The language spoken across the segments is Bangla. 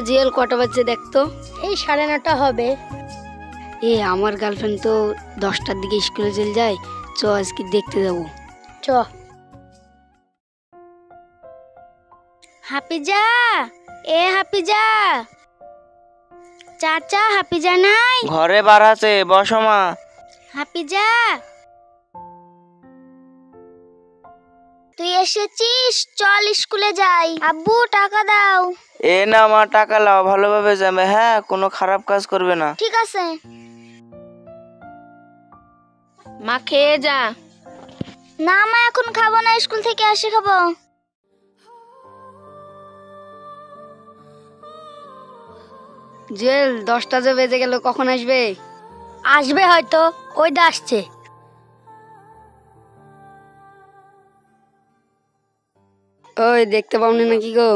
জিএল কটা বাজছে দেখতো? এই 9:30 হবে। আমার গার্লফ্রেন্ড তো 10টার দিকে স্কুলে চলে যায়, চ আজকে দেখতে যাবো। চ। হাফিজা, হাফিজা, চাচা হাফিজা নাই? ঘরে বার আছে, বসো মা। হাফিজা, তুই এসেছিস? চল স্কুলে যাই। আব্বু টাকা দাও। এ না মা, টাকা লাও, ভালোভাবে যাবে। হ্যাঁ, কোনো খারাপ কাজ করবে না। ঠিক আছে। মা খেয়ে যা। না মা, এখন খাবো না, স্কুল থেকে এসে খাবো। জিএল 10টা যে বেজে গেল, কখন আসবে? আসবে হয়তো, ওই দা আসছে। ওই দেখতে পাওনি নাকি গো?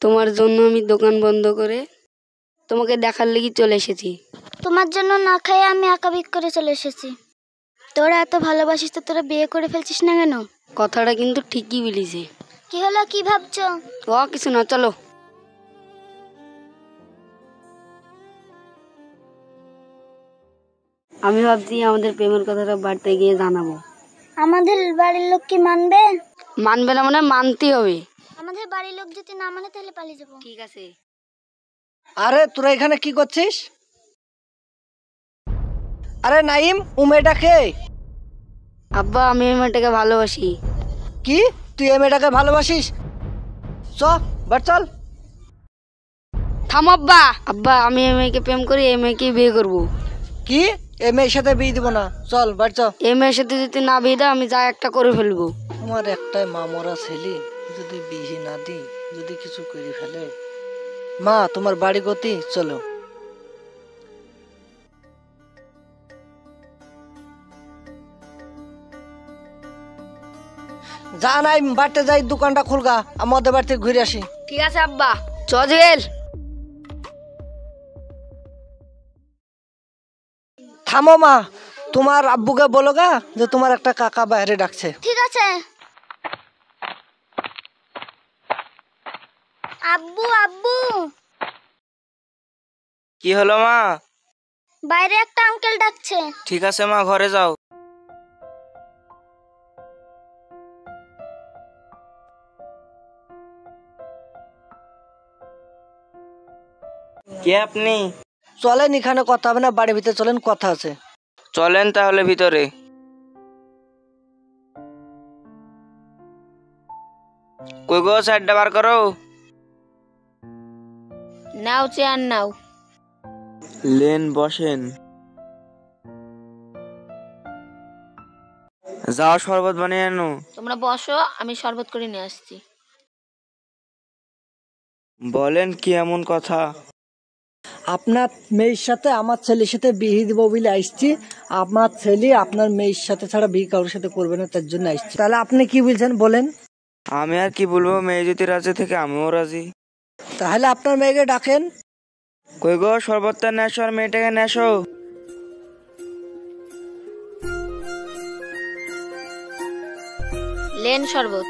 তোমার জন্য আমি দোকান বন্ধ করে তোমাকে দেখার লাগি চলে এসেছি। তোমার জন্য না খেয়ে আমি আঁকাবিক করে চলে এসেছি। তোরা এত ভালোবাসিস তো তোরা বিয়ে করে ফেলছিস না কেন? কথাটা কিন্তু ঠিকই বলিছে। কি হলো, কি ভাবছো? কিছু না, চলো। আমি ভাবছি আমাদের প্রেমের কথাটা বাড়িতে গিয়ে জানাবো। আমাদের বাড়ির লোক কি মানবে? মানবে না মানে মানতেই হবে। আমাদের বাড়ির লোক যদি না মানে তাহলে পালিয়ে যাবো। ঠিক আছে। আরে তোরা এখানে কি করছিস? আরে নাইম, ও মেয়েটা কে? আব্বা, আমি এই মেয়েটাকে ভালোবাসি। কি, তুই এই মেয়েটাকে ভালোবাসিস? চ, বাট চল। থাম আব্বা। আব্বা, আমি এই মেয়েকে প্রেম করি, এই মেয়েকে বিয়ে করবো। কি, এই মেয়ের সাথে বিয়ে দিব না? চল বাট চ। এই মেয়ের সাথে যদি না বিয়ে দাও, আমি যা একটা করে ফেলবো। আমার একটাই মা মরা ছেলে, যদি বিয়ে না দি, যদি কিছু করে ফেলে। মা, তোমার বাড়ি গতি, চলো। যা নাই, বাড়িতে যাই, দোকানটা খুলগা, আমাদের বাড়িতে ঘুরে আসি। ঠিক আছে আব্বা, চ জিএল। থামো মা, তোমার আব্বুকে বলো গা যে তোমার একটা কাকা বাইরে ডাকছে। ঠিক আছে। আব্বু, আব্বু, কি হলো মা? বাইরে একটা আঙ্কেল ডাকছে। ঠিক আছে মা, ঘরে যাও। কে আপনি? চলেন, এখানে কথা হবে না, বাড়ির ভিতরে চলেন, কথা আছে। চলেন তাহলে ভিতরে। কই গো, সাইডটা বার করো। নাও চেয়ার নাও। লেন, বসেন। যাও, শরবত বানিয়ে আনো। তোমরা বসো, আমি শরবত করে নিয়ে আসছি। বলেন, কি এমন কথা? আপনার মেয়ের সাথে আমার ছেলের সাথে বিয়ে দিব বলে আসছি। আমার ছেলে আপনার মেয়ের সাথে ছাড়া বিয়ে কারোর সাথে করবে না, তার জন্য আসছি। তাহলে আপনি কি বলছেন বলেন? আমি আর কি বলবো, মেয়ে যদি রাজি থেকে আমিও রাজি। তাহলে আপনার মেয়েকে ডাকেন। কই গো, শরবতটা নেশো আর মেয়েটাকে নেশো। লেন শরবত।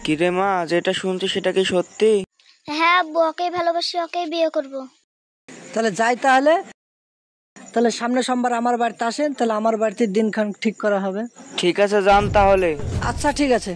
কিরে মা, যেটা শুনছি সেটা কি সত্যি? হ্যাঁ আব্বু, ওকেই ভালোবাসি, ওকেই বিয়ে করব। তাহলে যাই। তাহলে সামনে সোমবার আমার বাড়িতে আসেন, তাহলে আমার বাড়িতে দিনখান ঠিক করা হবে। ঠিক আছে, যান তাহলে। আচ্ছা ঠিক আছে।